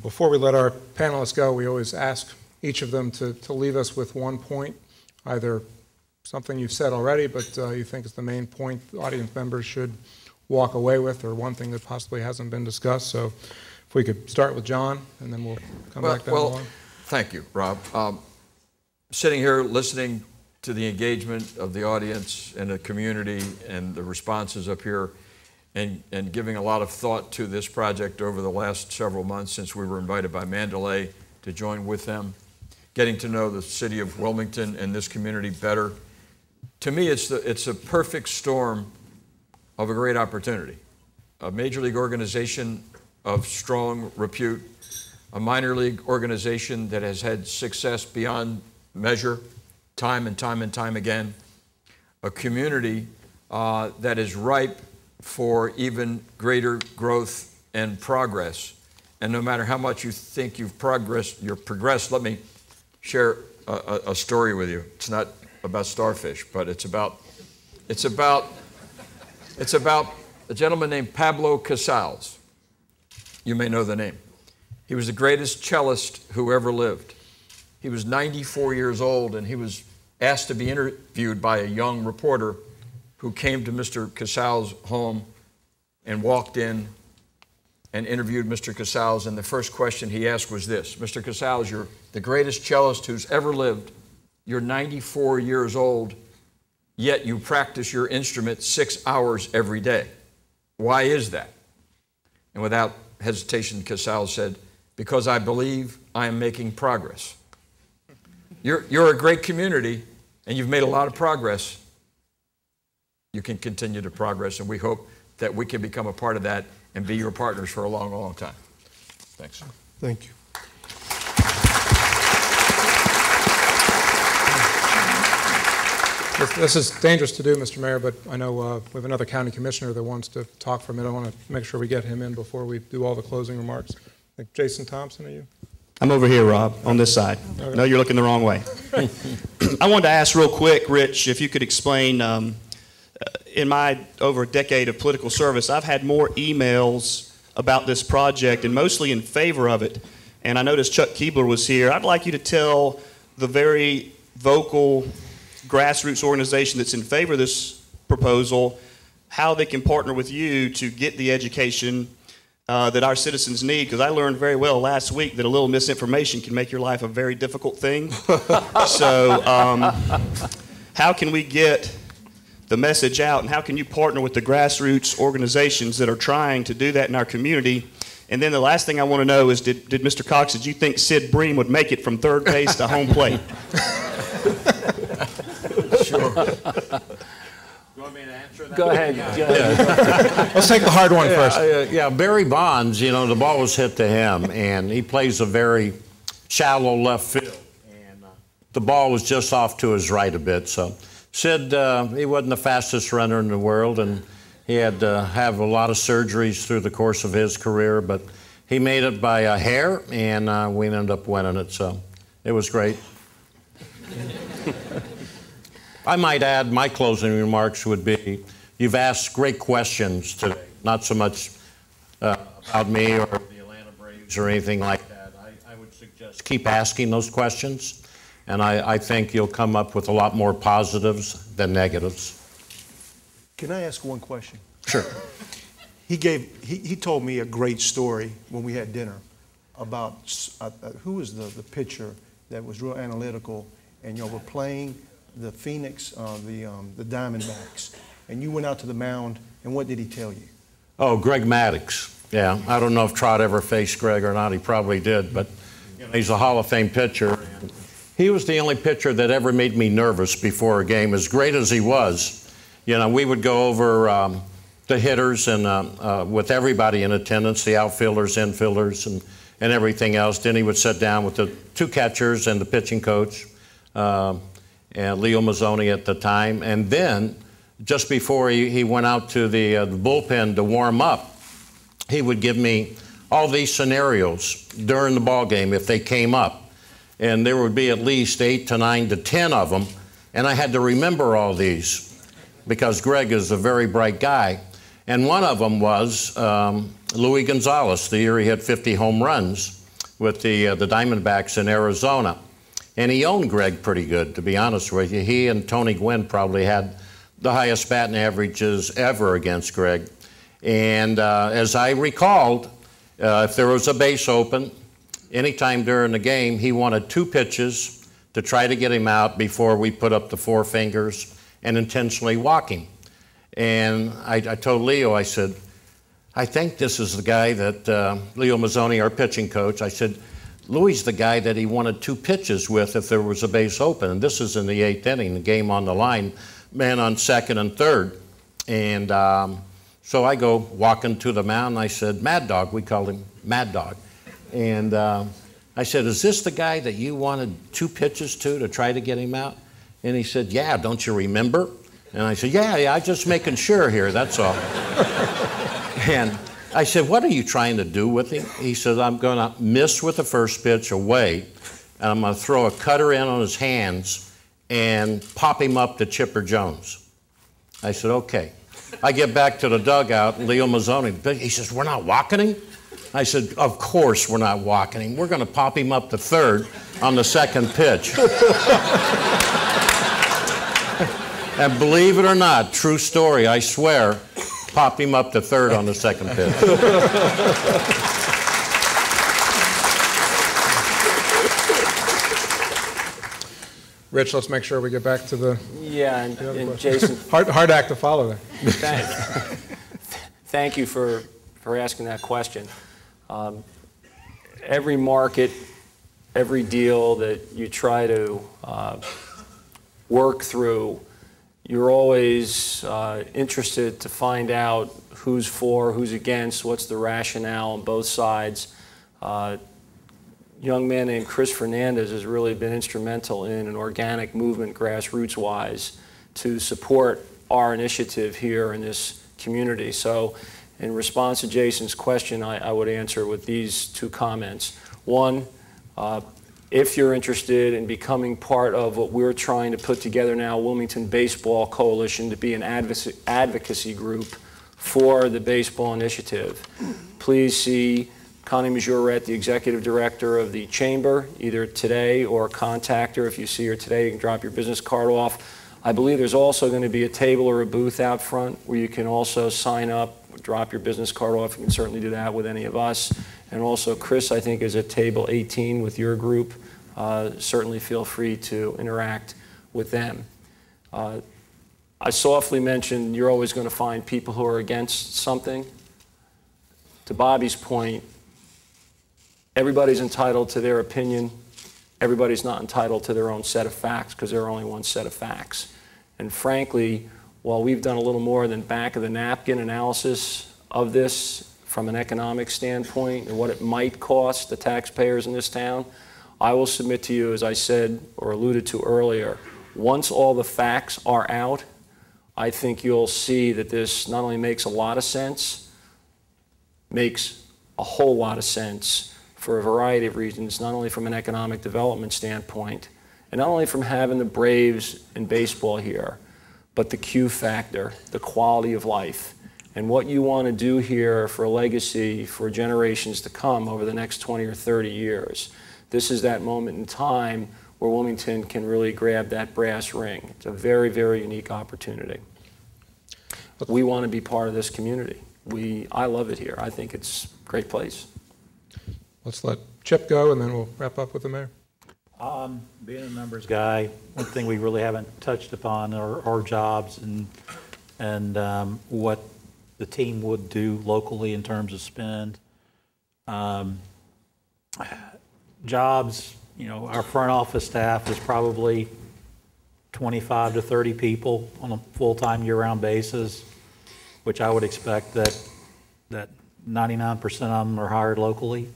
Before we let our panelists go, we always ask each of them to leave us with one point, either something you've said already, but you think is the main point the audience members should walk away with, or one thing that possibly hasn't been discussed. So if we could start with John, and then we'll come back down the line. Thank you, Rob. Sitting here listening to the engagement of the audience and the community and the responses up here, and giving a lot of thought to this project over the last several months since we were invited by Mandalay to join with them, getting to know the city of Wilmington and this community better. To me, it's a perfect storm of a great opportunity. A major league organization of strong repute, a minor league organization that has had success beyond measure, time and time again, a community that is ripe for even greater growth and progress. And no matter how much you think you've progressed, let me share a story with you. It's not about starfish, but it's about a gentleman named Pablo Casals. You may know the name. He was the greatest cellist who ever lived. He was 94 years old, and he was asked to be interviewed by a young reporter who came to Mr. Casals' home and walked in and interviewed Mr. Casals, and the first question he asked was this: Mr. Casals, you're the greatest cellist who's ever lived. You're 94 years old, yet you practice your instrument 6 hours every day. Why is that? And without hesitation, Casals said, because I believe I am making progress. You're a great community, and you've made a lot of progress. You can continue to progress, and we hope that we can become a part of that and be your partners for a long, long time. Thanks. Thank you. This is dangerous to do, Mr. Mayor, but I know we have another county commissioner that wants to talk for a minute. I want to make sure we get him in before we do all the closing remarks. I think Jason Thompson, are you? I'm over here, Rob, on this side. Okay. No, you're looking the wrong way. I wanted to ask real quick, Rich, if you could explain, in my over a decade of political service, I've had more emails about this project and mostly in favor of it. And I noticed Chuck Keebler was here. I'd like you to tell the very vocal grassroots organization that's in favor of this proposal how they can partner with you to get the education that our citizens need, because I learned very well last week that a little misinformation can make your life a very difficult thing. So how can we get the message out, and how can you partner with the grassroots organizations that are trying to do that in our community? And then the last thing I want to know is, did Mr. Cox, did you think Sid Bream would make it from third base to home plate? Sure. You want me to answer that? Go ahead. Yeah. Let's take the hard one first. Yeah, Barry Bonds, you know, the ball was hit to him, and he plays a very shallow left field. And the ball was just off to his right a bit. So Sid, he wasn't the fastest runner in the world, and he had to have a lot of surgeries through the course of his career, but he made it by a hair, and we ended up winning it. So it was great. I might add, my closing remarks would be, you've asked great questions today, not so much about me or the Atlanta Braves or anything like that. I would suggest keep asking those questions, and I think you'll come up with a lot more positives than negatives. Can I ask one question? Sure. He told me a great story when we had dinner about who was the pitcher that was real analytical, and we're playing the Phoenix, the Diamondbacks, and you went out to the mound, and what did he tell you? Oh, Greg Maddux. Yeah, I don't know if Trot ever faced Greg or not. He probably did, but he's a Hall of Fame pitcher. He was the only pitcher that ever made me nervous before a game. As great as he was, we would go over the hitters and with everybody in attendance, the outfielders, infielders, and everything else. Then he would sit down with the two catchers and the pitching coach, and Leo Mazzoni at the time. And then, just before he went out to the bullpen to warm up, he would give me all these scenarios during the ball game if they came up. And there would be at least 8 to 9 to 10 of them. And I had to remember all these because Greg is a very bright guy. And one of them was Luis Gonzalez, the year he had 50 home runs. with the Diamondbacks in Arizona. And he owned Greg pretty good, to be honest with you. He and Tony Gwynn probably had the highest batting averages ever against Greg. And as I recalled, if there was a base open, anytime during the game, he wanted 2 pitches to try to get him out before we put up the 4 fingers and intentionally walk him. And I told Leo, I said, I think this is the guy that, Leo Mazzoni, our pitching coach, I said, Louis the guy that he wanted 2 pitches with if there was a base open. And this is in the 8th inning, the game on the line, man on second and third. And so I go walking to the mound, and I said, Mad Dog, we called him Mad Dog. And I said, is this the guy that you wanted 2 pitches to try to get him out? And he said, yeah, don't you remember? And I said, yeah, I'm just making sure here, that's all. And I said, what are you trying to do with him? He said, I'm going to miss with the first pitch away, and I'm going to throw a cutter in on his hands and pop him up to Chipper Jones. I said, okay. I get back to the dugout, Leo Mazzoni, he says, we're not walking him? I said, of course we're not walking him. We're going to pop him up to third on the second pitch. And believe it or not, true story, I swear, popped him up to third on the second pitch. Rich, let's make sure we get back to the... Yeah, and Jason... Hard act to follow there. Thank you for asking that question. Every market, every deal that you try to work through, you're always interested to find out who's for, who's against, what's the rationale on both sides. Young man named Chris Fernandez has really been instrumental in an organic movement, grassroots-wise, to support our initiative here in this community. So in response to Jason's question, I would answer with these 2 comments. One, if you're interested in becoming part of what we're trying to put together now, Wilmington Baseball Coalition, to be an advocacy group for the baseball initiative, please see Connie Majorette, the executive director of the chamber, either today or contact her. If you see her today, you can drop your business card off. I believe there's also going to be a table or a booth out front where you can also sign up, drop your business card off. You can certainly do that with any of us. And also, Chris, I think, is at table 18 with your group. Certainly feel free to interact with them. I softly mentioned you're always going to find people who are against something. To Bobby's point, everybody's entitled to their opinion. Everybody's not entitled to their own set of facts, because there are only one set of facts. And frankly, while we've done a little more than back of the napkin analysis of this from an economic standpoint and what it might cost the taxpayers in this town, I will submit to you, as I said or alluded to earlier, once all the facts are out, I think you'll see that this not only makes a lot of sense, makes a whole lot of sense for a variety of reasons, not only from an economic development standpoint, and not only from having the Braves and baseball here, but the Q factor, the quality of life, and what you want to do here for a legacy for generations to come over the next 20 or 30 years. This is that moment in time where Wilmington can really grab that brass ring. It's a very, very unique opportunity. We want to be part of this community. I love it here. I think it's a great place. Let's let Chip go, and then we'll wrap up with the mayor. Being a numbers guy, one thing we really haven't touched upon are our jobs and what the team would do locally in terms of spend. Jobs, you know, our front office staff is probably 25 to 30 people on a full-time year-round basis, which I would expect that 99% of them are hired locally.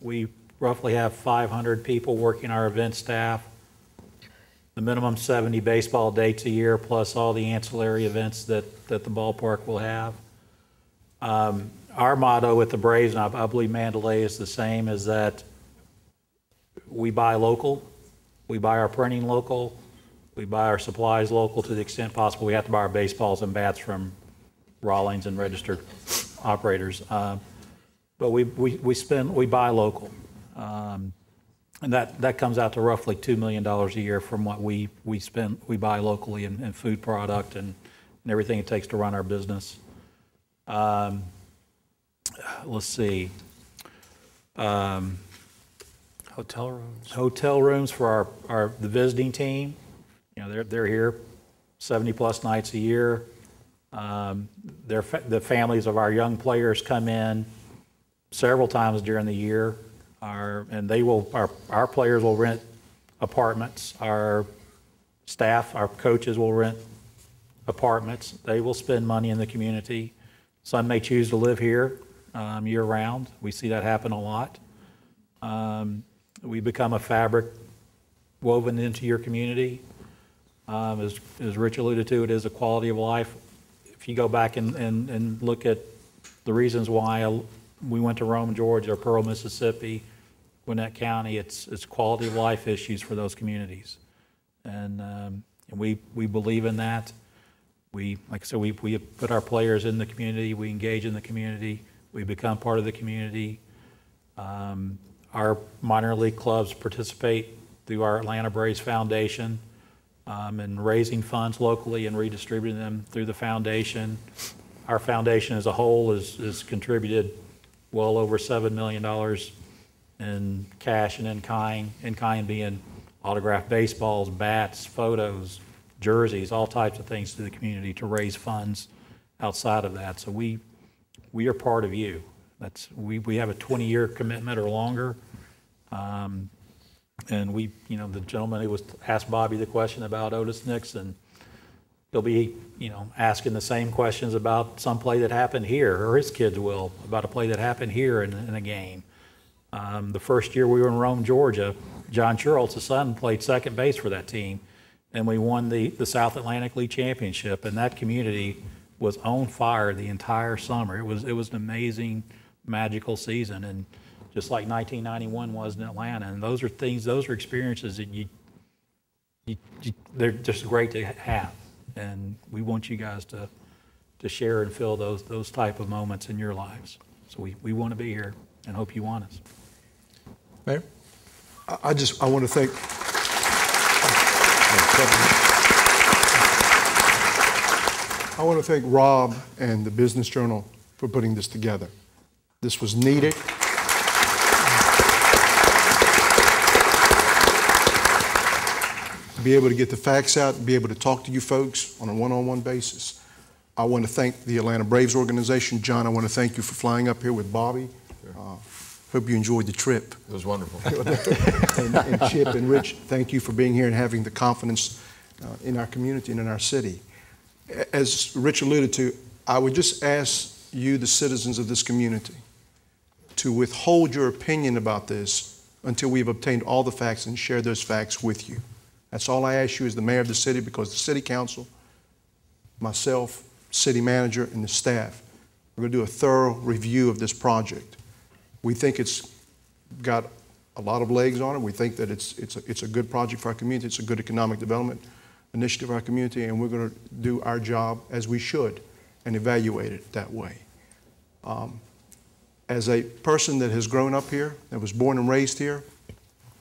We roughly have 500 people working our event staff, the minimum 70 baseball dates a year, plus all the ancillary events that the ballpark will have. Our motto with the Braves, and I believe Mandalay is the same, is that we buy local, we buy our printing local, we buy our supplies local to the extent possible. We have to buy our baseballs and bats from Rawlings and registered operators. But we buy local. And that comes out to roughly $2 million a year from what we buy locally in food product and everything it takes to run our business. Let's see. Hotel rooms. Hotel rooms for the visiting team. You know, they're here 70 plus nights a year. The families of our young players come in several times during the year. Our players will rent apartments. Our staff, our coaches will rent apartments. They will spend money in the community. Some may choose to live here year round. We see that happen a lot. We become a fabric woven into your community. As Rich alluded to, it is a quality of life. If you go back and look at the reasons why we went to Rome, Georgia, or Pearl, Mississippi, Gwinnett County, it's quality of life issues for those communities. And we believe in that. Like I said, we put our players in the community, we engage in the community, we become part of the community. Our minor league clubs participate through our Atlanta Braves Foundation in raising funds locally and redistributing them through the foundation. Our foundation as a whole has contributed well over $7 million in cash and in kind being autographed baseballs, bats, photos, jerseys, all types of things to the community to raise funds outside of that. So we are part of you. We have a 20-year commitment or longer. And the gentleman who was asked Bobby the question about Otis Nixon, he'll be, asking the same questions about some play that happened here, or his kids will, about a play that happened here in a game. The first year we were in Rome, Georgia, John Schuerholz, his son, played second base for that team, and we won the South Atlantic League Championship, and that community was on fire the entire summer. It was an amazing, magical season, and just like 1991 was in Atlanta. And those are experiences that they're just great to have. And we want you guys to share and feel those type of moments in your lives. So we want to be here and hope you want us. Mayor? I want to thank. I want to thank Rob and the Business Journal for putting this together. This was needed. Be able to get the facts out, be able to talk to you folks on a one-on-one basis. I want to thank the Atlanta Braves organization. John, I want to thank you for flying up here with Bobby. Hope you enjoyed the trip. It was wonderful. and Chip and Rich, thank you for being here and having the confidence in our community and in our city. As Rich alluded to, I would just ask you, the citizens of this community, to withhold your opinion about this until we've obtained all the facts and share those facts with you. That's all I ask you as the mayor of the city, because the city council, myself, city manager, and the staff, we're going to do a thorough review of this project. We think it's got a lot of legs on it. We think that it's a good project for our community. It's a good economic development initiative for our community, and we're going to do our job as we should and evaluate it that way. As a person that has grown up here, that was born and raised here,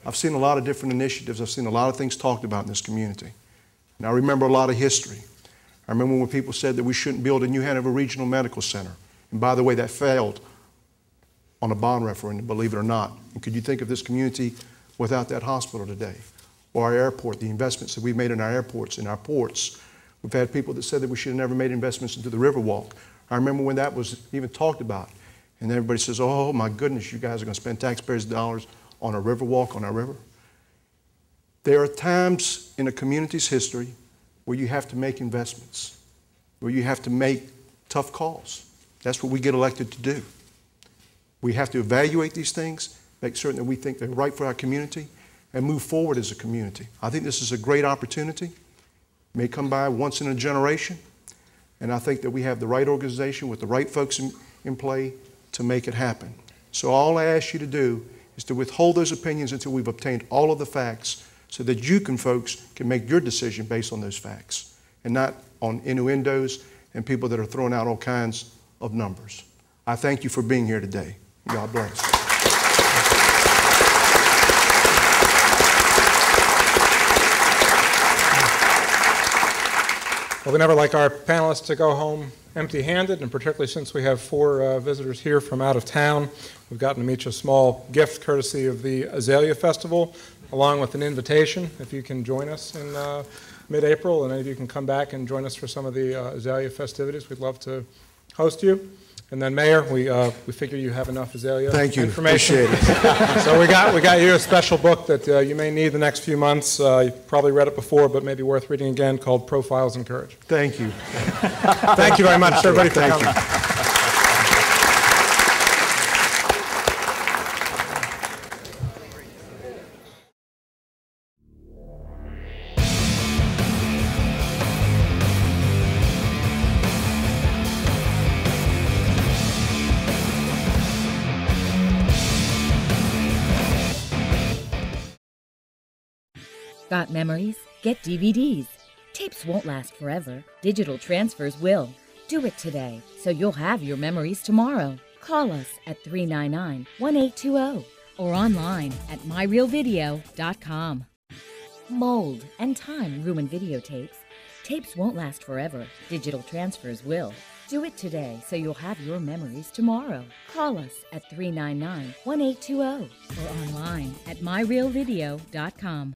I've seen a lot of different initiatives. I've seen a lot of things talked about in this community. And I remember a lot of history. I remember when people said that we shouldn't build a New Hanover Regional Medical Center. And by the way, that failed on a bond referendum, believe it or not. And could you think of this community without that hospital today? Or our airport, the investments that we've made in our airports, in our ports. We've had people that said that we should have never made investments into the Riverwalk. I remember when that was even talked about. And everybody says, oh my goodness, you guys are going to spend taxpayers' dollars on a Riverwalk on our river. There are times in a community's history where you have to make investments, where you have to make tough calls. That's what we get elected to do. We have to evaluate these things, make certain that we think they're right for our community, and move forward as a community. I think this is a great opportunity. It may come by once in a generation, and I think that we have the right organization with the right folks in play to make it happen. So all I ask you to do is to withhold those opinions until we've obtained all of the facts so that you folks can make your decision based on those facts and not on innuendos and people that are throwing out all kinds of numbers. I thank you for being here today. God bless. Well, we never like our panelists to go home empty-handed, and particularly since we have 4 visitors here from out of town, we've gotten to meet you a small gift courtesy of the Azalea Festival, along with an invitation if you can join us in mid-April, and any of you can come back and join us for some of the Azalea festivities. We'd love to host you. And then, Mayor, we figure you have enough Azalea information. Appreciate it. So we got you a special book that you may need the next few months. You've probably read it before, but maybe worth reading again, called Profiles in Courage. Thank you. Thank you very much, everybody, for coming. Got memories? Get DVDs. Tapes won't last forever. Digital transfers will. Do it today, so you'll have your memories tomorrow. Call us at 399-1820 or online at myrealvideo.com. Mold and time ruin videotapes. Tapes won't last forever. Digital transfers will. Do it today, so you'll have your memories tomorrow. Call us at 399-1820 or online at myrealvideo.com.